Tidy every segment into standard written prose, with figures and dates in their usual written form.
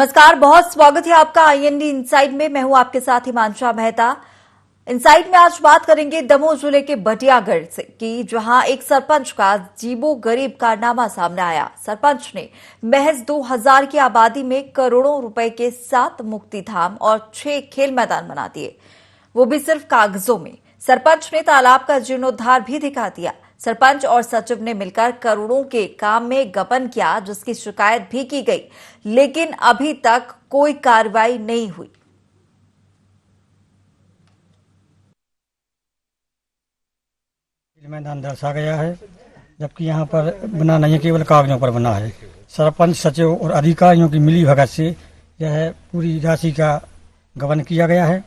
नमस्कार, बहुत स्वागत है आपका आईएनडी इनसाइड में। मैं हूं आपके साथ हिमांशा मेहता। इनसाइड में आज बात करेंगे दमोह जिले के बटियागढ़ से कि जहां एक सरपंच का अजीबोगरीब कारनामा सामने आया। सरपंच ने महज 2000 की आबादी में करोड़ों रुपए के 7 मुक्तिधाम और 6 खेल मैदान बना दिए, वो भी सिर्फ कागजों में। सरपंच ने तालाब का जीर्णोद्धार भी दिखा दिया। सरपंच और सचिव ने मिलकर करोड़ों के काम में गबन किया, जिसकी शिकायत भी की गई, लेकिन अभी तक कोई कार्रवाई नहीं हुई। मैदान दर्शा गया है, जबकि यहाँ पर बना नहीं है, केवल कागजों पर बना है। सरपंच, सचिव और अधिकारियों की मिली भगत से यह पूरी राशि का गबन किया गया है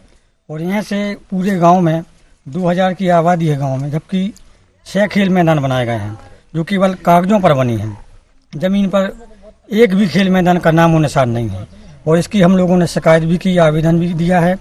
और यहाँ से पूरे गांव में 2000 की आबादी है गांव में, जबकि 6 खेल मैदान बनाए गए हैं जो केवल कागजों पर बनी हैं। जमीन पर एक भी खेल मैदान का नामो निशान नहीं है और इसकी हम लोगों ने शिकायत भी की, आवेदन भी दिया है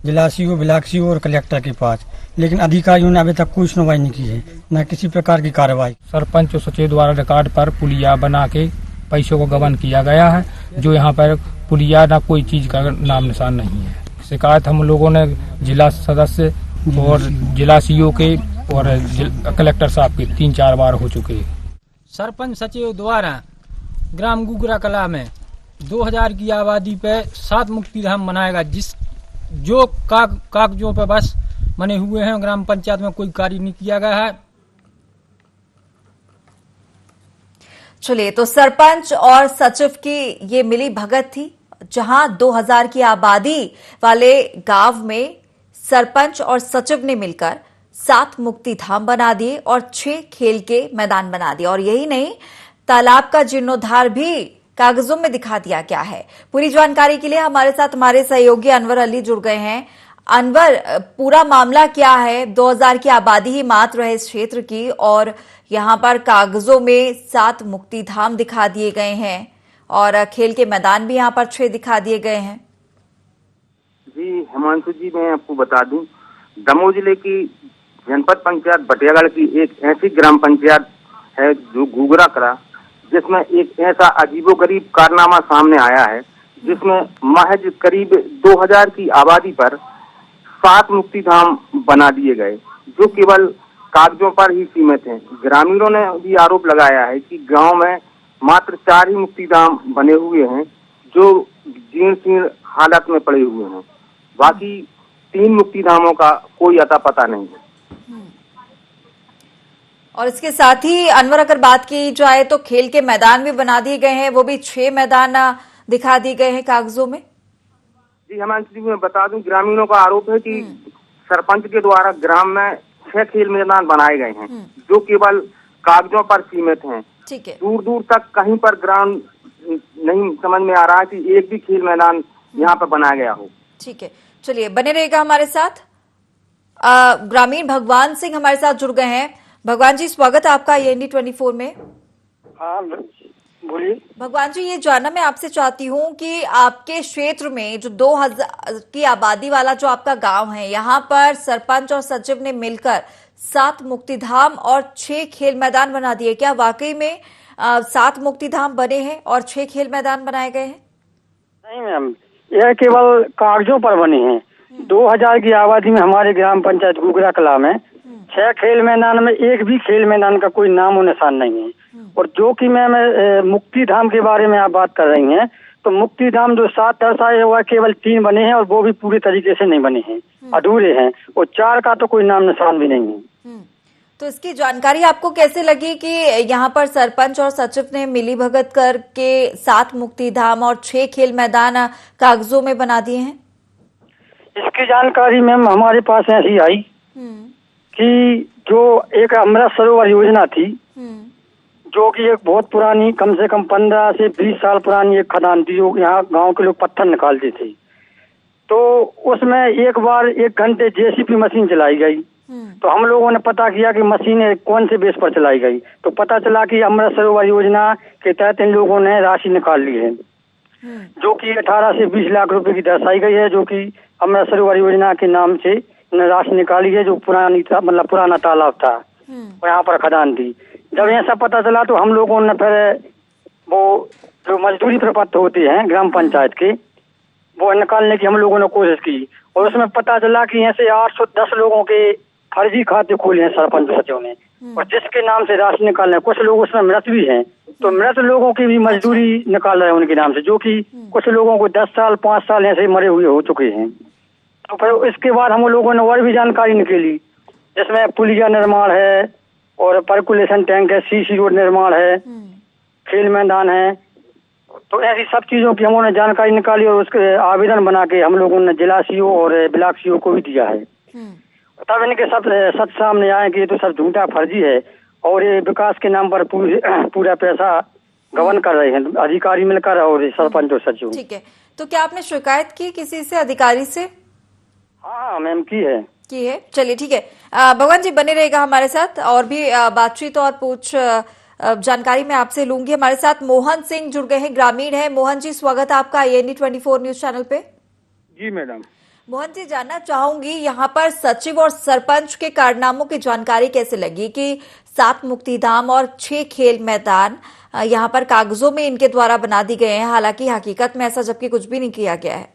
जिला सीओ, ब्लॉक सीओ और कलेक्टर के पास, लेकिन अधिकारियों ने अभी तक कोई सुनवाई नहीं की है, न किसी प्रकार की कार्रवाई। सरपंच और सचिव द्वारा रिकॉर्ड पर पुलिया बना के पैसों को गबन किया गया है, जो यहाँ पर पुलिया ना कोई चीज का नाम निशान नहीं है। शिकायत हम लोगों ने जिला सदस्य और जिला सीओ के और कलेक्टर साहब के 3-4 बार हो चुके हैं। सरपंच सचिव द्वारा ग्राम गुगरा कला में 2000 की आबादी पे 7 मुक्तिधाम बनाएगा, जो कागजों पे बस बने हुए हैं। ग्राम पंचायत में कोई कार्य नहीं किया गया है। चलिए, तो सरपंच और सचिव की ये मिली भगत थी, जहां 2000 की आबादी वाले गांव में सरपंच और सचिव ने मिलकर 7 मुक्तिधाम बना दिए और 6 खेल के मैदान बना दिए। और यही नहीं, तालाब का जीर्णोद्धार भी कागजों में दिखा दिया गया है। पूरी जानकारी के लिए हमारे साथ हमारे सहयोगी अनवर अली जुड़ गए हैं। अनवर, पूरा मामला क्या है? 2000 की आबादी ही मात्र है इस क्षेत्र की और यहाँ पर कागजों में 7 मुक्तिधाम दिखा दिए गए हैं और खेल के मैदान भी यहाँ पर 6 दिखा दिए गए हैं। जी हिमांशु जी, मैं आपको बता दूं, दमोह जिले की जनपद पंचायत बटियागढ़ की एक ऐसी ग्राम पंचायत है जो गुगरा कला, जिसमें एक ऐसा अजीबोगरीब कारनामा सामने आया है, जिसमें महज करीब 2000 की आबादी पर 7 मुक्तिधाम बना दिए गए, जो केवल कागजों पर ही सीमित हैं। ग्रामीणों ने भी आरोप लगाया है कि गांव में मात्र 4 ही मुक्तिधाम बने हुए हैं, जो जीर्ण शीर्ण हालत में पड़े हुए हैं। बाकी 3 मुक्तिधामों का कोई अता पता नहीं है। और इसके साथ ही अनवर, अगर बात की जाए तो खेल के मैदान भी बना दिए गए हैं, वो भी 6 मैदान दिखा दिए गए हैं कागजों में। जी हिमांशु जी, मैं बता दूं, ग्रामीणों का आरोप है कि सरपंच के द्वारा ग्राम में 6 खेल मैदान बनाए गए हैं, जो केवल कागजों पर सीमित हैं। ठीक है, दूर दूर तक कहीं पर ग्राम नहीं समझ में आ रहा है कि एक भी खेल मैदान यहाँ पर बनाया गया हो। ठीक है, चलिए बने रहेगा हमारे साथ। ग्रामीण भगवान सिंह हमारे साथ जुड़ गए हैं। भगवान जी, स्वागत है आपका आईएनडी 24 में। हाँ बोलिए। भगवान जी, ये जानना मैं आपसे चाहती हूँ कि आपके क्षेत्र में जो 2000 की आबादी वाला जो आपका गांव है, यहाँ पर सरपंच और सचिव ने मिलकर 7 मुक्तिधाम और 6 खेल मैदान बना दिए। क्या वाकई में 7 मुक्तिधाम बने हैं और 6 खेल मैदान बनाए गए हैं? नहीं मैम, यह केवल कागजों पर बने हैं। 2000 की आबादी में हमारे ग्राम पंचायत गुगरा कला में 6 खेल मैदान में एक भी खेल मैदान का कोई नामो निशान नहीं है। और जो कि मैं मुक्तिधाम के बारे में आप बात कर रही हैं, तो मुक्तिधाम जो 7 दर्शाए हुआ केवल 3 बने हैं और वो भी पूरी तरीके से नहीं बने हैं, अधूरे हैं, और 4 का तो कोई नाम निशान भी नहीं है। तो इसकी जानकारी आपको कैसे लगी कि यहाँ पर सरपंच और सचिव ने मिली भगत करके 7 मुक्तिधाम और 6 खेल मैदान कागजों में बना दिए हैं? इसकी जानकारी मैम हमारे पास ऐसी आई कि जो एक अमृत सरोवर योजना थी, जो कि एक बहुत पुरानी, कम से कम 15 से 20 साल पुरानी एक खदान थी, जो यहाँ गांव के लोग पत्थर निकालते थे। तो उसमें एक बार 1 घंटे जेसीबी मशीन चलाई गई। तो हम लोगों ने पता किया कि मशीन कौन से बेस पर चलाई गई, तो पता चला कि अमृत सरोवर योजना के तहत इन लोगों ने राशि निकाल ली है, जो कि 18 से 20 लाख रुपए की दर्शाई गई है, जो कि अमृत सरोवर योजना के नाम से राशि निकाली है, जो पुरानी था, मतलब पुराना तालाब था और यहाँ पर खदान थी। जब ऐसा पता चला तो हम लोगों ने फिर वो जो मजदूरी प्रपत्र होते हैं ग्राम पंचायत के, वो निकालने की हम लोगों ने कोशिश की और उसमें पता चला कि ऐसे 810 लोगों के फर्जी खाते खोले हैं सरपंच सचिव ने, और जिसके नाम से राशि निकालने, कुछ लोग उसमें मृत भी हैं, तो मृत लोगों की भी मजदूरी निकाल रहे हैं उनके नाम से, जो कि कुछ लोगों को 10 साल 5 साल ऐसे मरे हुए हो चुके हैं। तो फिर इसके बाद हम लोगों ने और भी जानकारी निकाली, जिसमें पुलिया निर्माण है और पर्कुलेशन टैंक है, सीसी रोड निर्माण है, खेल मैदान है, तो ऐसी सब चीजों की हम लोगों ने जानकारी निकाली और उसके आवेदन बना के हम लोगों ने जिला सीओ और ब्लॉक सीओ को भी दिया है। तब इनके सब सच सामने आए कि ये तो सब झूठा फर्जी है और ये विकास के नाम पर पूरा पैसा गबन कर रहे हैं अधिकारी मिलकर और सरपंच और सचिव। ठीक है, तो क्या आपने शिकायत की किसी से, अधिकारी से? हाँ मैम की है। चलिए ठीक है, भगवान जी बने रहेगा हमारे साथ, और भी बातचीत और जानकारी मैं आपसे लूंगी। हमारे साथ मोहन सिंह जुड़ गए हैं, ग्रामीण है। मोहन जी, स्वागत है आपका INE 24 न्यूज चैनल पे। जी मैडम। मोहन जी, जानना चाहूंगी यहाँ पर सचिव और सरपंच के कारनामों की जानकारी कैसे लगी कि 7 मुक्तिधाम और 6 खेल मैदान यहाँ पर कागजों में इनके द्वारा बना दी गए हैं, हालांकि हकीकत में ऐसा जबकि कुछ भी नहीं किया गया है।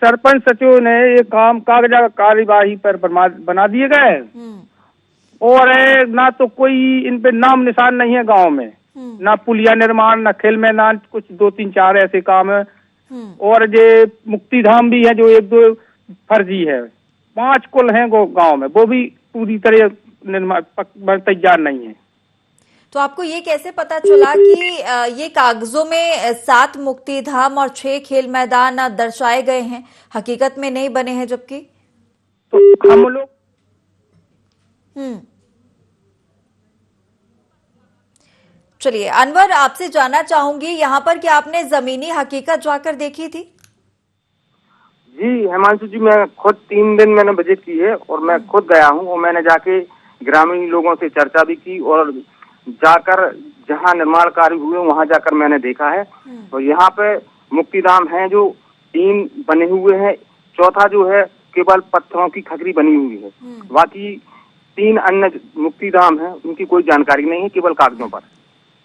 सरपंच सचिव ने ये काम कागजा कार्यवाही पर बना दिए गए और ना तो कोई इन पे नाम निशान नहीं है गांव में, ना पुलिया निर्माण, ना खेल मैदान, कुछ 2-3-4 ऐसे काम है। और ये मुक्तिधाम भी है जो 1-2 फर्जी है, 5 कुल हैं गांव में, वो भी पूरी तरह निर्माण तैयार नहीं है। तो आपको ये कैसे पता चला कि ये कागजों में 7 मुक्तिधाम और 6 खेल मैदान दर्शाए गए हैं, हकीकत में नहीं बने हैं जबकि? तो हम लोग चलिए अनवर, आपसे जानना चाहूंगी यहाँ पर क्या आपने जमीनी हकीकत जाकर देखी थी? जी हिमांशु जी, मैं खुद 3 दिन मैंने विजिट की है और मैं खुद गया हूँ और मैंने जाके ग्रामीण लोगों से चर्चा भी की और जाकर जहाँ निर्माण कार्य हुए वहाँ जाकर मैंने देखा है। तो यहाँ पे मुक्तिधाम है जो 3 बने हुए हैं, चौथा जो है केवल पत्थरों की खकरी बनी हुई है, बाकी 3 अन्य मुक्तिधाम है उनकी कोई जानकारी नहीं है, केवल कागजों पर।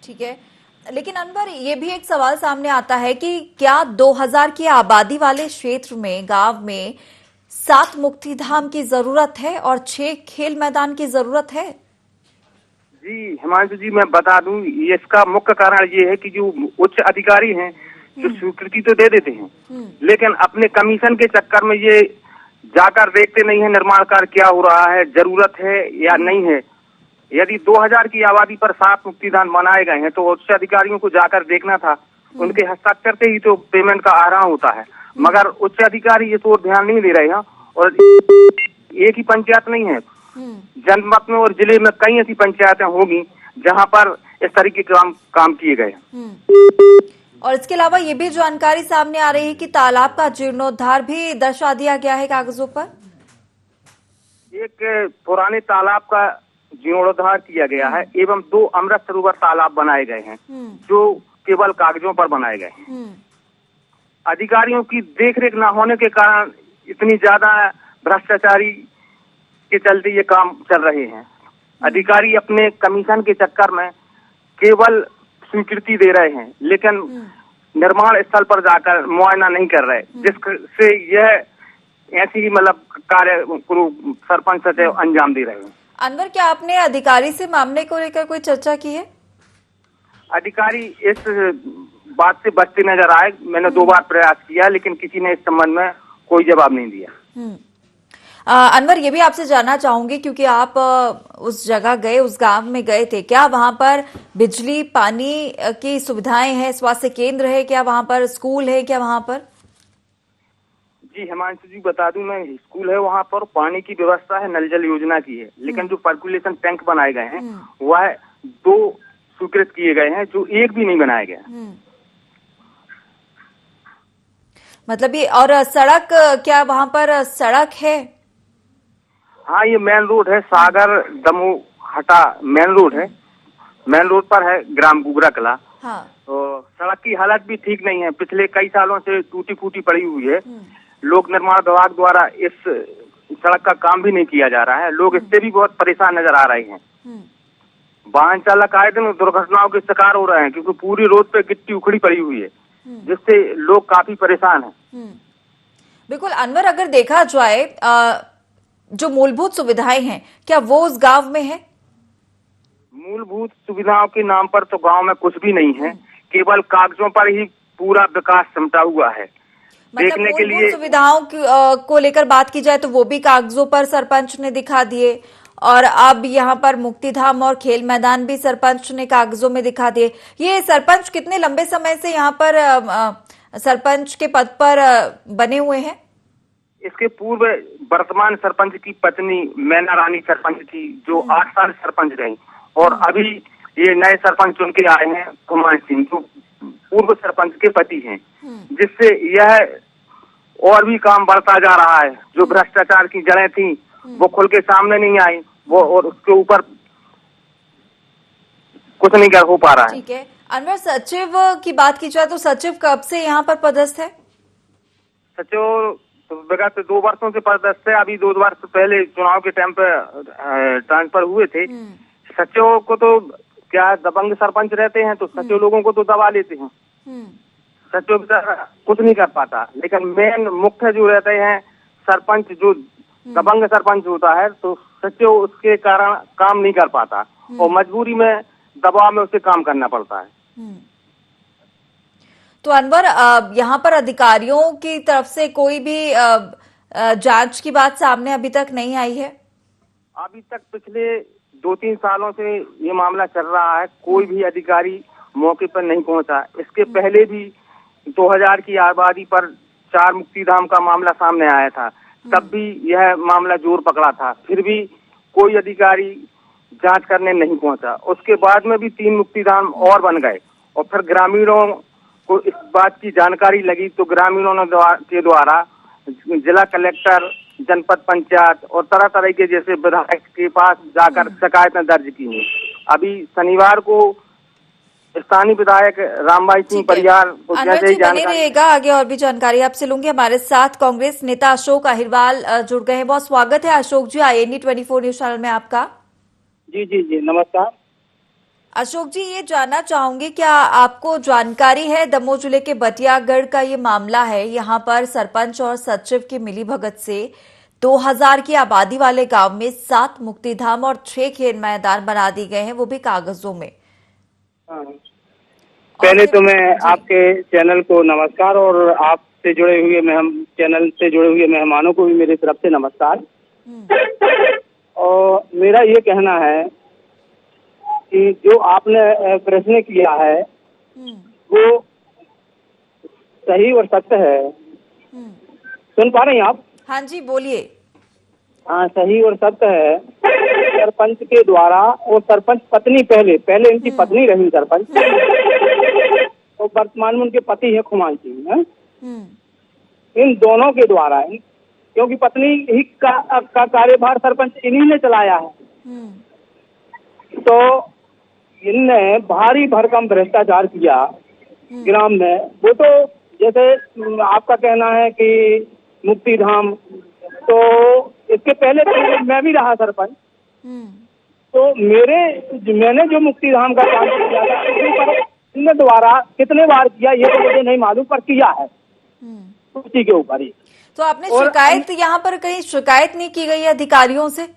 ठीक है, लेकिन अनवर ये भी एक सवाल सामने आता है कि क्या 2000 की आबादी वाले क्षेत्र में, गांव में 7 मुक्तिधाम की जरूरत है और 6 खेल मैदान की जरूरत है? जी हिमांशु जी, मैं बता दूं, इसका मुख्य कारण ये है कि जो उच्च अधिकारी हैं जो स्वीकृति तो दे देते हैं, लेकिन अपने कमीशन के चक्कर में ये जाकर देखते नहीं है निर्माण कार्य क्या हो रहा है, जरूरत है या नहीं है। यदि 2000 की आबादी पर 7 मुक्तिधाम बनाए गए हैं तो उच्च अधिकारियों को जाकर देखना था, उनके हस्ताक्षर से ही तो पेमेंट का आहरण होता है, मगर उच्च अधिकारी इस ओर ध्यान नहीं दे रहे हैं। और एक ही पंचायत नहीं है, जनपद में और जिले में कई ऐसी पंचायतें होगी जहां पर इस तरीके के काम किए गए हैं। और इसके अलावा ये भी जानकारी सामने आ रही है कि तालाब का जीर्णोद्धार भी दर्शा दिया गया है कागजों पर। एक पुराने तालाब का जीर्णोद्धार किया गया है एवं 2 अमृत सरोवर तालाब बनाए गए हैं जो केवल कागजों पर बनाए गए हैं। अधिकारियों की देखरेख न होने के कारण इतनी ज्यादा भ्रष्टाचारी के चलते ये काम चल रहे हैं। अधिकारी अपने कमीशन के चक्कर में केवल स्वीकृति दे रहे हैं, लेकिन निर्माण स्थल पर जाकर मुआयना नहीं कर रहे, जिससे यह ऐसी मतलब कार्य सरपंच सचिव अंजाम दे रहे हैं। अनवर, क्या आपने अधिकारी से मामले को लेकर कोई चर्चा की है? अधिकारी इस बात से बचते नजर आए। मैंने 2 बार प्रयास किया लेकिन किसी ने इस संबंध में कोई जवाब नहीं दिया। अनवर, ये भी आपसे जानना चाहूंगी क्योंकि आप उस जगह गए, उस गांव में गए थे, क्या वहां पर बिजली पानी की सुविधाएं हैं, स्वास्थ्य केंद्र है, क्या वहां पर स्कूल है, क्या वहां पर? जी हिमांशु जी, बता दूं मैं, स्कूल है वहाँ पर, पानी की व्यवस्था है, नल जल योजना की है, लेकिन जो पर्कुलेशन टैंक बनाए गए हैं वह 2 स्वीकृत किए गए हैं, जो 1 भी नहीं बनाया गया। मतलब ये, और सड़क, क्या वहां पर सड़क है? हाँ, ये मेन रोड है, सागर दमोह हटा मेन रोड है, मेन रोड पर है ग्राम गुगरा कला। हाँ। तो सड़क की हालत भी ठीक नहीं है, पिछले कई सालों से टूटी फूटी पड़ी हुई है। लोक निर्माण विभाग द्वारा इस सड़क का काम भी नहीं किया जा रहा है, लोग इससे भी बहुत परेशान नजर आ रहे हैं। वाहन चालक आए दिन दुर्घटनाओं के शिकार हो रहे हैं, क्योंकि पूरी रोड पे गिट्टी उखड़ी पड़ी हुई है, जिससे लोग काफी परेशान हैं। बिल्कुल अनवर, अगर देखा जाए जो मूलभूत सुविधाएं हैं क्या वो उस गांव में है? मूलभूत सुविधाओं के नाम पर तो गांव में कुछ भी नहीं है, केवल कागजों पर ही पूरा विकास सिमटा हुआ है। मतलब देखने के लिए सुविधाओं को लेकर बात की जाए तो वो भी कागजों पर सरपंच ने दिखा दिए, और अब यहाँ पर मुक्तिधाम और खेल मैदान भी सरपंच ने कागजों में दिखा दिए। ये सरपंच कितने लंबे समय से यहाँ पर सरपंच के पद पर बने हुए हैं? इसके पूर्व वर्तमान सरपंच की पत्नी मैना रानी सरपंच थी, जो 8 साल सरपंच रही, और अभी ये नए सरपंच चुन के आए हैं कुमार सिंह, जो पूर्व सरपंच के पति हैं, जिससे यह और भी काम बढ़ता जा रहा है। जो भ्रष्टाचार की जड़ें थी वो खुल के सामने नहीं आई, वो और उसके ऊपर कुछ नहीं कर हो पा रहा है। ठीक है अनवर, सचिव की बात की जाए तो सचिव कब से यहाँ पर पदस्थ है? सचिव विगत 2 वर्षों से पदस्थ है। अभी 2 वर्ष पहले चुनाव के टाइम पे ट्रांसफर हुए थे। सचिव को तो क्या दबंग सरपंच रहते हैं, तो सचिव लोगों को तो दबा लेते हैं। सचिव कुछ नहीं कर पाता, लेकिन मेन मुख्य जो रहते हैं सरपंच, जो दबंग सरपंच होता है, तो सचिव उसके कारण काम नहीं कर पाता और मजबूरी में दबाव में उसे काम करना पड़ता है। तो अनवर, यहाँ पर अधिकारियों की तरफ से कोई भी जांच की बात सामने अभी तक नहीं आई है? अभी तक पिछले 2-3 सालों से ये मामला चल रहा है, कोई भी अधिकारी मौके पर नहीं पहुंचा। इसके पहले भी 2000 की आबादी पर 4 मुक्तिधाम का मामला सामने आया था, तब भी यह मामला जोर पकड़ा था, फिर भी कोई अधिकारी जांच करने नहीं पहुंचा। उसके बाद में भी 3 मुक्तिधाम और बन गए, और फिर ग्रामीणों को इस बात की जानकारी लगी तो ग्रामीणों के द्वारा जिला कलेक्टर, जनपद पंचायत और तरह तरह के जैसे विधायक के पास जाकर शिकायतें दर्ज की हैं। अभी शनिवार को स्थानीय विधायक रामबाई सिंह परिहार को जैसे बने रहेगा, आगे और भी जानकारी आपसे लूंगी। हमारे साथ कांग्रेस नेता अशोक अहिरवाल जुड़ गए हैं। बहुत स्वागत है अशोक जी INE 24 न्यूज चैनल में आपका। जी नमस्कार। अशोक जी, ये जानना चाहूंगी, क्या आपको जानकारी है दमोह जिले के बटियागढ़ का ये मामला है, यहाँ पर सरपंच और सचिव की मिलीभगत से 2000 की आबादी वाले गांव में 7 मुक्तिधाम और 6 खेल मैदान बना दिए गए हैं, वो भी कागजों में। पहले तो मैं आपके चैनल को नमस्कार, और आपसे जुड़े हुए चैनल से जुड़े हुए मेहमानों को भी मेरी तरफ से नमस्कार। और मेरा ये कहना है कि जो आपने प्रश्न किया है वो सही और सत्य है। सुन पा रहे हैं आप? हाँ जी, बोलिए। हाँ, सही और सत्य है। सरपंच के द्वारा, और सरपंच पत्नी पहले इनकी पत्नी रही सरपंच, तो वर्तमान में उनके पति है खुमान सिंह है। इन दोनों के द्वारा, क्योंकि पत्नी ही का कार्यभार सरपंच इन्हीं ने चलाया है, तो इनने भारी भरकम भ्रष्टाचार किया ग्राम में। वो तो जैसे आपका कहना है कि मुक्तिधाम, तो इसके पहले तो मैं भी रहा सरपंच, तो मैंने जो मुक्तिधाम का काम किया था इनके द्वारा कितने बार किया ये तो मुझे नहीं मालूम, पर किया है उसी के ऊपर ही। तो आपने शिकायत, यहाँ पर कहीं शिकायत नहीं की गई अधिकारियों से?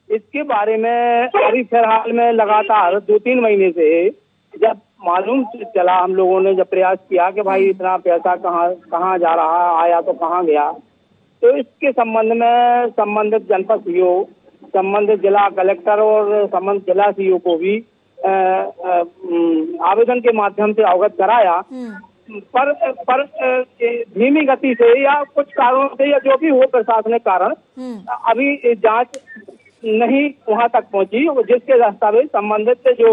इसके बारे में अभी फिलहाल में लगातार 2-3 महीने से जब मालूम चला, हम लोगों ने जब प्रयास किया कि भाई इतना पैसा कहाँ जा रहा है, आया तो कहाँ गया, तो इसके संबंध में संबंधित जनपद सीओ, संबंधित जिला कलेक्टर और संबंधित जिला सीओ को भी आवेदन के माध्यम से अवगत कराया, पर धीमी गति से या कुछ कारणों से या जो भी हो प्रशासनिक कारण अभी जांच नहीं वहां तक पहुंची, जिसके दस्तावेज संबंधित जो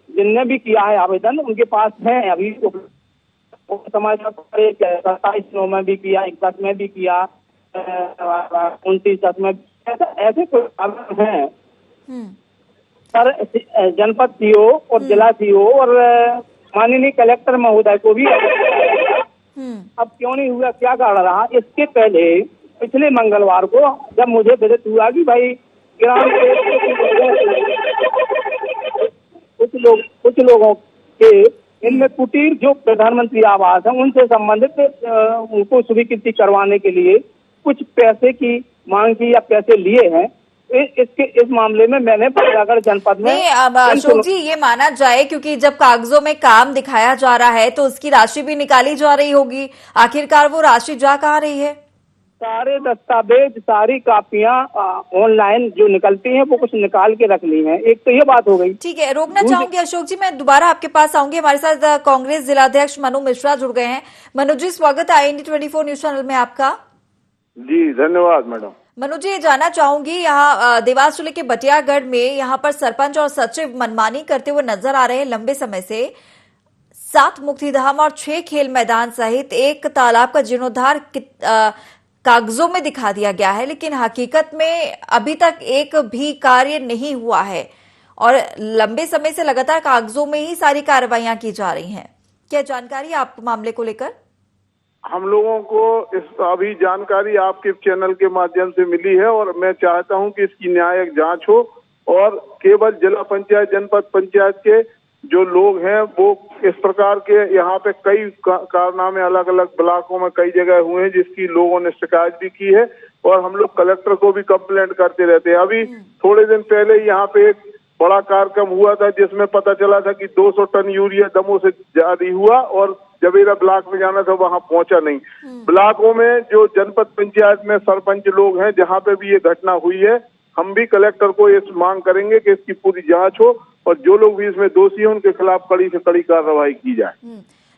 जिनने भी किया है आवेदन उनके पास है अभी। समय 27/9 में भी किया, 21 में भी किया, 29/10 में, ऐसे कुछ आवेदन हैं। पर जनपद सीओ और जिला सीओ और माननीय कलेक्टर महोदय को भी अब क्यों नहीं हुआ, क्या कारण रहा। इसके पहले पिछले मंगलवार को जब मुझे विदित हुआ कि भाई ग्राम के कुछ लोगों के इनमें कुटीर जो प्रधानमंत्री आवास है उनसे संबंधित उनको स्वीकृति करवाने के लिए कुछ पैसे की मांग की या पैसे लिए हैं। इस मामले में मैंने बटियागढ़ जनपद में नहीं, अब अशोक जी ये माना जाए क्योंकि जब कागजों में काम दिखाया जा रहा है तो उसकी राशि भी निकाली जा रही होगी, आखिरकार वो राशि जा कहाँ रही है? सारे दस्तावेज, सारी कापियां ऑनलाइन जो निकलती हैं वो कुछ निकाल के रख ली हैं। एक तो ये बात हो गई। ठीक है, रोकना चाहूंगी अशोक जी, मैं दोबारा आपके पास आऊंगी। हमारे साथ कांग्रेस जिलाध्यक्ष मनु मिश्रा जुड़ गए हैं। मनु जी, स्वागत है IND 24 न्यूज चैनल में आपका। जी धन्यवाद मैडम। मनु जी, ये जानना चाहूंगी, यहाँ देवास जिले के बटियागढ़ में यहाँ पर सरपंच और सचिव मनमानी करते हुए नजर आ रहे हैं लंबे समय से। 7 मुक्तिधाम और 6 खेल मैदान सहित एक तालाब का जीर्णोद्धार कागजों में दिखा दिया गया है, लेकिन हकीकत में अभी तक एक भी कार्य नहीं हुआ है और लंबे समय से लगातार कागजों में ही सारी कार्रवाइयां की जा रही हैं। क्या जानकारी आपको मामले को लेकर? हम लोगों को इस अभी जानकारी आपके चैनल के माध्यम से मिली है और मैं चाहता हूं कि इसकी न्यायिक जांच हो और केवल जिला पंचायत, जनपद पंचायत के जो लोग हैं वो इस प्रकार के यहाँ पे कई कारनामे अलग अलग ब्लॉकों में कई जगह हुए हैं जिसकी लोगों ने शिकायत भी की है और हम लोग कलेक्टर को भी कंप्लेंट करते रहते हैं। अभी थोड़े दिन पहले यहाँ पे एक बड़ा कार्यक्रम हुआ था जिसमें पता चला था कि 200 टन यूरिया दमोह से जारी हुआ और जबेरा ब्लॉक में जाना था, वहां पहुंचा नहीं। ब्लॉकों में जो जनपद पंचायत में सरपंच लोग हैं जहां पे भी ये घटना हुई है, हम भी कलेक्टर को ये मांग करेंगे कि इसकी पूरी जांच हो और जो लोग भी इसमें दोषी हैं उनके खिलाफ कड़ी से कड़ी कार्रवाई की जाए।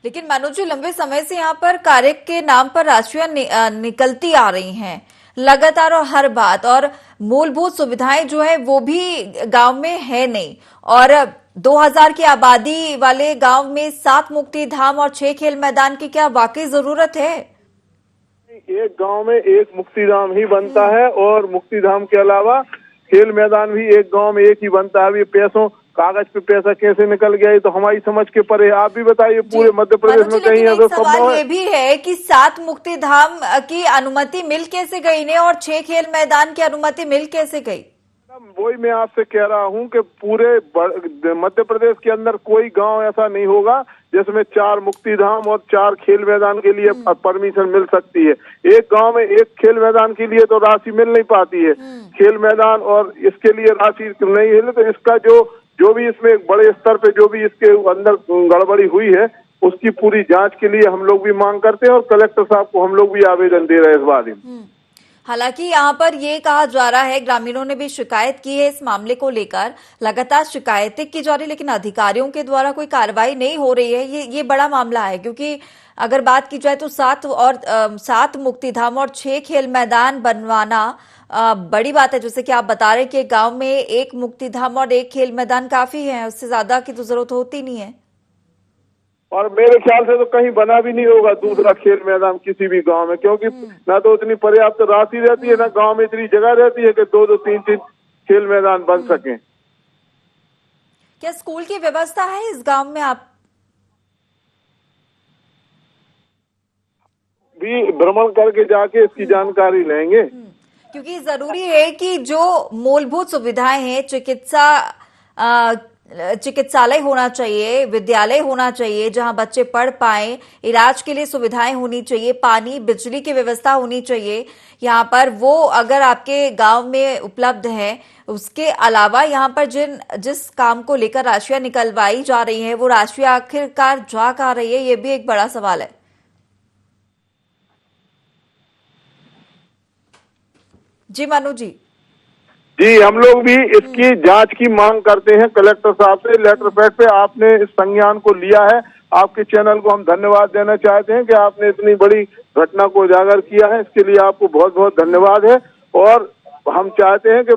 लेकिन मनोज जी, लंबे समय से यहाँ पर कार्य के नाम पर राशियां निकलती आ रही हैं लगातार और हर बात, और मूलभूत सुविधाएं जो है वो भी गांव में है नहीं, और 2000 की आबादी वाले गांव में 7 मुक्ति धाम और 6 खेल मैदान की क्या वाकई जरूरत है? एक गांव में एक मुक्तिधाम ही बनता है और मुक्तिधाम के अलावा खेल मैदान भी एक गांव में एक ही बनता है। ये पैसों कागज पे पैसा कैसे निकल गया ये तो हमारी समझ के परे। आप भी बताइए पूरे मध्य प्रदेश में कहीं अगर सवाल ये भी है कि 7 मुक्ति धाम की अनुमति मिल कैसे गई ने और 6 खेल मैदान की अनुमति मिल कैसे गई? वही मैं आपसे कह रहा हूं कि पूरे मध्य प्रदेश के अंदर कोई गांव ऐसा नहीं होगा जिसमें 4 मुक्तिधाम और 4 खेल मैदान के लिए परमिशन मिल सकती है। एक गांव में एक खेल मैदान के लिए तो राशि मिल नहीं पाती है। खेल मैदान और इसके लिए राशि नहीं है तो इसका जो भी इसमें बड़े स्तर पे जो भी इसके अंदर गड़बड़ी हुई है उसकी पूरी जांच के लिए हम लोग भी मांग करते हैं और कलेक्टर साहब को हम लोग भी आवेदन दे रहे हैं इस बारे में। हालांकि यहाँ पर ये कहा जा रहा है, ग्रामीणों ने भी शिकायत की है इस मामले को लेकर, लगातार शिकायतें की जा रही लेकिन अधिकारियों के द्वारा कोई कार्रवाई नहीं हो रही है। ये बड़ा मामला है क्योंकि अगर बात की जाए तो 7 मुक्तिधाम और 6 खेल मैदान बनवाना बड़ी बात है। जैसे कि आप बता रहे कि गांव में एक मुक्तिधाम और एक खेल मैदान काफी है, उससे ज्यादा की तो जरूरत होती नहीं है। और मेरे ख्याल से तो कहीं बना भी नहीं होगा दूसरा खेल मैदान किसी भी गांव में, क्योंकि ना तो उतनी पर्याप्त राशि रहती है ना गांव में इतनी जगह रहती है कि 2-2, 3-3 खेल मैदान बन सके। क्या स्कूल की व्यवस्था है इस गांव में? आप भी भ्रमण करके जाके इसकी जानकारी लेंगे, क्योंकि जरूरी है कि जो मूलभूत सुविधाएं हैं, चिकित्सालय होना चाहिए, विद्यालय होना चाहिए जहां बच्चे पढ़ पाएं, इलाज के लिए सुविधाएं होनी चाहिए, पानी बिजली की व्यवस्था होनी चाहिए यहाँ पर, वो अगर आपके गांव में उपलब्ध है। उसके अलावा यहाँ पर जिस काम को लेकर राशियां निकलवाई जा रही हैं वो राशियां आखिरकार जा कहाँ रही है, ये भी एक बड़ा सवाल है। जी मनु जी। जी, हम लोग भी इसकी जांच की मांग करते हैं कलेक्टर साहब से। लेटर पैड पे आपने इस संज्ञान को लिया है, आपके चैनल को हम धन्यवाद देना चाहते हैं कि आपने इतनी बड़ी घटना को उजागर किया है, इसके लिए आपको बहुत बहुत धन्यवाद है। और हम चाहते हैं कि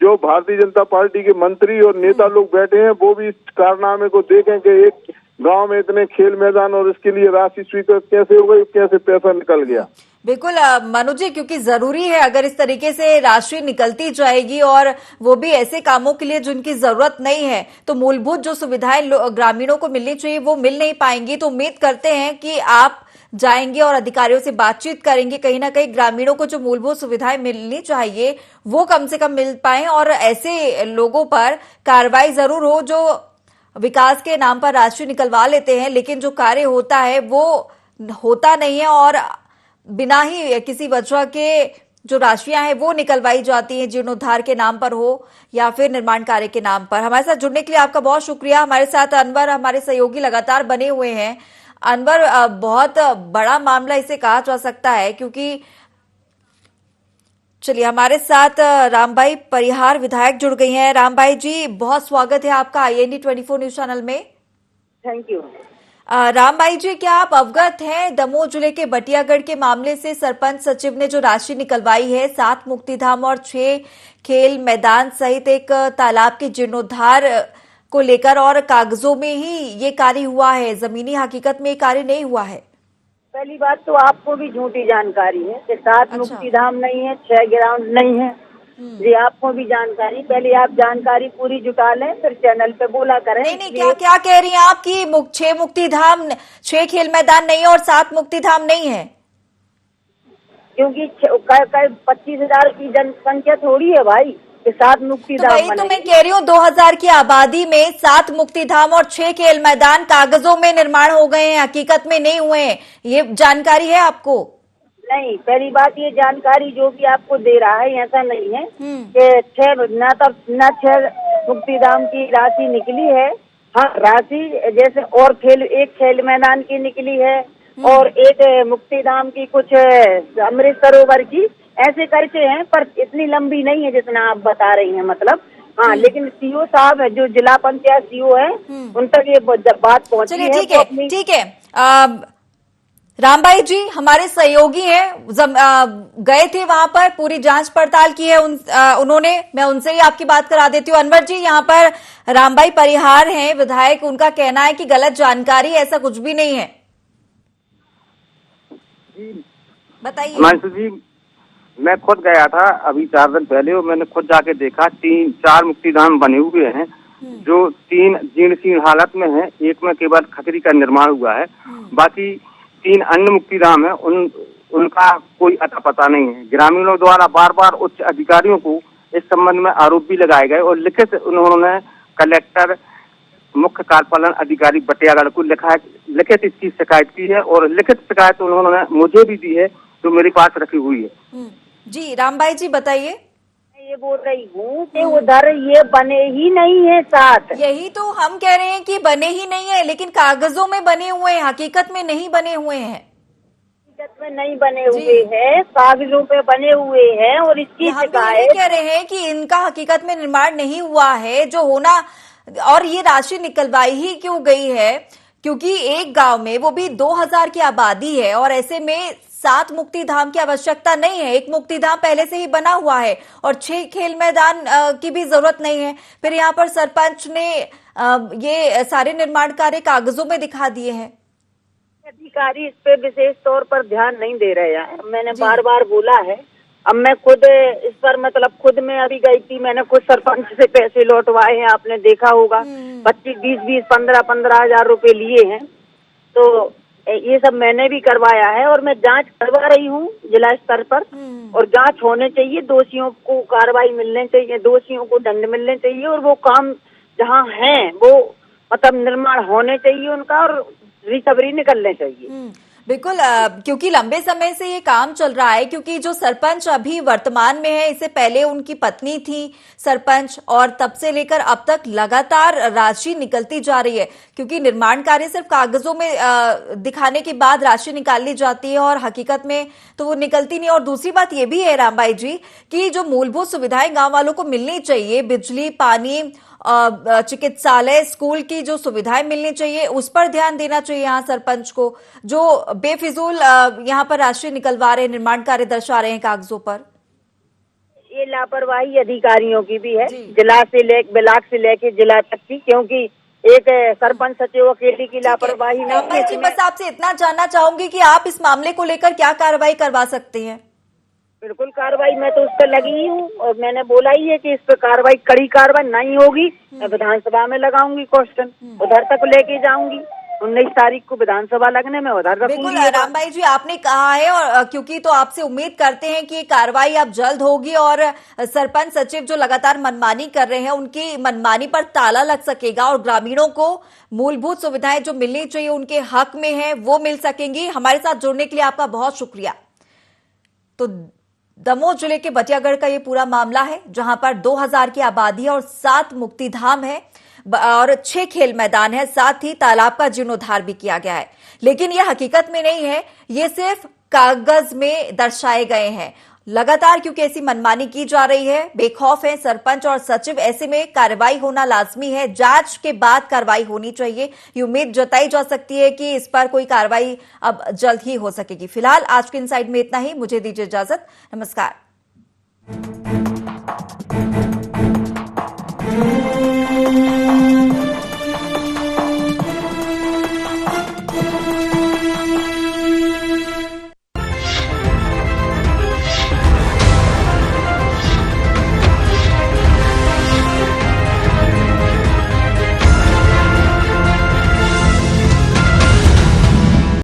जो भारतीय जनता पार्टी के मंत्री और नेता लोग बैठे हैं वो भी इस कारनामे को देखें कि एक गांव में इतने खेल मैदान और इसके लिए राशि स्वीकृत कैसे हो गई, कैसे पैसा निकल गया। बिल्कुल मनु जी, क्योंकि जरूरी है अगर इस तरीके से राशि निकलती जाएगी और वो भी ऐसे कामों के लिए जिनकी जरूरत नहीं है, तो मूलभूत जो सुविधाएं ग्रामीणों को मिलनी चाहिए वो मिल नहीं पाएंगी। तो उम्मीद करते हैं कि आप जाएंगे और अधिकारियों से बातचीत करेंगे, कहीं ना कहीं ग्रामीणों को जो मूलभूत सुविधाएं मिलनी चाहिए वो कम से कम मिल पाए और ऐसे लोगों पर कार्रवाई जरूर हो जो विकास के नाम पर राशि निकलवा लेते हैं, लेकिन जो कार्य होता है वो होता नहीं है और बिना ही किसी वजह के जो राशियां हैं वो निकलवाई जाती हैं, जीर्णोद्धार के नाम पर हो या फिर निर्माण कार्य के नाम पर। हमारे साथ जुड़ने के लिए आपका बहुत शुक्रिया। हमारे साथ अनवर, हमारे सहयोगी लगातार बने हुए हैं। अनवर, बहुत बड़ा मामला इसे कहा जा सकता है, क्योंकि चलिए हमारे साथ रामबाई परिहार विधायक जुड़ गई हैं। रामबाई जी, बहुत स्वागत है आपका IND 24 न्यूज चैनल में। Thank you. रामबाई जी, क्या आप अवगत हैं दमोह जिले के बटियागढ़ के मामले से? सरपंच सचिव ने जो राशि निकलवाई है 7 मुक्तिधाम और 6 खेल मैदान सहित एक तालाब के जीर्णोद्धार को लेकर, और कागजों में ही ये कार्य हुआ है, जमीनी हकीकत में ये कार्य नहीं हुआ है। पहली बात तो आपको भी झूठी जानकारी है कि 7 अच्छा। मुक्तिधाम नहीं है, 6 ग्राउंड नहीं है। जी आपको भी जानकारी, पहले आप जानकारी पूरी जुटा लें फिर चैनल पे बोला करें। नहीं, क्या कह रही हैं आप कि 6 मुक्तिधाम, 6 खेल मैदान नहीं है और 7 मुक्तिधाम नहीं है? क्योंकि 25,000 की जनसंख्या थोड़ी है भाई कि 7 मुक्तिधाम तो बने। मैं कह रही हूँ 2000 की आबादी में 7 मुक्तिधाम और 6 खेल मैदान कागजों में निर्माण हो गए हैं, हकीकत में नहीं हुए हैं, ये जानकारी है आपको? नहीं, पहली बात ये जानकारी जो भी आपको दे रहा है ऐसा नहीं है कि 6 मुक्तिधाम की राशि निकली है। हाँ, राशि जैसे और एक खेल मैदान की निकली है और एक मुक्तिधाम की, कुछ अमृत सरोवर की, ऐसे करके हैं, पर इतनी लंबी नहीं है जितना आप बता रही हैं। मतलब हाँ, लेकिन सीओ साहब है, जो जिला पंचायत सीओ है, उन तक ये बात पहुंची है। ठीक है। रामबाई जी हमारे सहयोगी हैं, गए थे वहां पर, पूरी जांच पड़ताल की है उन्होंने, मैं उनसे ही आपकी बात करा देती हूँ। अनवर जी, यहाँ पर रामबाई परिहार हैं विधायक, उनका कहना है कि गलत जानकारी, ऐसा कुछ भी नहीं है। बताइए। हिमांशु जी, मैं खुद गया था अभी 4 दिन पहले और मैंने खुद जाके देखा 3-4 मुक्तिधाम बने हुए हैं, जो 3 जीर्ण हालत में है। एक में केवल खतरी का निर्माण हुआ है, बाकी 3 अन्य मुक्तिधाम है, उनका कोई अता पता नहीं है। ग्रामीणों द्वारा बार बार उच्च अधिकारियों को इस संबंध में आरोप भी लगाए गए और लिखित उन्होंने कलेक्टर, मुख्य कार्यपालन अधिकारी बटियागढ़ को लिखित इसकी शिकायत की है और लिखित शिकायत उन्होंने मुझे भी दी है, जो मेरे पास रखी हुई है। जी रामबाई जी बताइए। ये बोल रही हूँ कि उधर ये बने ही नहीं है 7। यही तो हम कह रहे हैं कि बने ही नहीं है, लेकिन कागजों में बने हुए हैं, हकीकत में नहीं बने हुए हैं। हकीकत में नहीं बने हुए हैं, कागजों पे बने हुए हैं और इसकी शिकायत कह रहे हैं कि इनका हकीकत में निर्माण नहीं हुआ है, जो होना, और ये राशि निकलवाई ही क्यों गई है? क्योंकि एक गांव में, वो भी 2000 की आबादी है, और ऐसे में 7 मुक्तिधाम की आवश्यकता नहीं है। एक मुक्तिधाम पहले से ही बना हुआ है और 6 खेल मैदान की भी जरूरत नहीं है। फिर यहाँ पर सरपंच ने ये सारे निर्माण कार्य कागजों में दिखा दिए हैं। अधिकारी इस पे विशेष तौर पर ध्यान नहीं दे रहे हैं। मैंने बार बार बोला है। अब मैं खुद इस पर, मतलब खुद मैं अभी गई थी, मैंने खुद सरपंच से पैसे लौटवाए हैं, आपने देखा होगा। 25-20, 15 हजार रुपए लिए हैं। तो ये सब मैंने भी करवाया है और मैं जांच करवा रही हूँ जिला स्तर पर, और जांच होने चाहिए, दोषियों को कार्रवाई मिलने चाहिए, दोषियों को दंड मिलने चाहिए, और वो काम जहाँ है वो मतलब निर्माण होने चाहिए उनका, और रिकवरी निकलने चाहिए। बिल्कुल, क्योंकि लंबे समय से ये काम चल रहा है, क्योंकि जो सरपंच अभी वर्तमान में है, इससे पहले उनकी पत्नी थी सरपंच, और तब से लेकर अब तक लगातार राशि निकलती जा रही है, क्योंकि निर्माण कार्य सिर्फ कागजों में दिखाने के बाद राशि निकाल ली जाती है और हकीकत में तो वो निकलती नहीं। और दूसरी बात ये भी है रामबाई जी कि जो मूलभूत सुविधाएं गांव वालों को मिलनी चाहिए, बिजली, पानी, चिकित्सालय, स्कूल की जो सुविधाएं मिलनी चाहिए, उस पर ध्यान देना चाहिए यहाँ सरपंच को, जो बेफिजूल यहाँ पर राशि निकलवा रहे, निर्माण कार्य दर्शा रहे हैं कागजों पर। ये लापरवाही अधिकारियों की भी है, जिला से ब्लॉक से लेके जिला तक की, क्योंकि एक सरपंच सचिव अकेली की लापरवाही नहीं है। बस आपसे इतना जानना चाहूंगी कि आप इस मामले को लेकर क्या कार्रवाई करवा सकते हैं? बिल्कुल कार्रवाई मैं तो उस पर लगी ही हूँ, और मैंने बोला ही है कि इस पर कार्रवाई, कड़ी कार्रवाई नहीं होगी मैं विधानसभा में लगाऊंगी क्वेश्चन, उधर तक लेके जाऊंगी। 19 तारीख को विधानसभा लगने में उधर रखूंगी। बिल्कुल राम भाई जी, आपने कहा है और क्योंकि तो आपसे उम्मीद करते हैं कि ये कार्रवाई अब जल्द होगी और सरपंच सचिव जो लगातार मनमानी कर रहे हैं उनकी मनमानी पर ताला लग सकेगा और ग्रामीणों को मूलभूत सुविधाएं जो मिलनी चाहिए उनके हक में है वो मिल सकेंगी। हमारे साथ जुड़ने के लिए आपका बहुत शुक्रिया। तो दमोह जिले के बटियागढ़ का ये पूरा मामला है जहां पर 2000 की आबादी और 7 मुक्तिधाम है और 6 खेल मैदान है, साथ ही तालाब का जीर्णोद्धार भी किया गया है। लेकिन यह हकीकत में नहीं है, ये सिर्फ कागज में दर्शाए गए हैं। लगातार क्योंकि ऐसी मनमानी की जा रही है, बेखौफ है सरपंच और सचिव, ऐसे में कार्रवाई होना लाजमी है। जांच के बाद कार्रवाई होनी चाहिए। ये उम्मीद जताई जा सकती है कि इस पर कोई कार्रवाई अब जल्द ही हो सकेगी। फिलहाल आज के इनसाइड में इतना ही। मुझे दीजिए इजाजत। नमस्कार।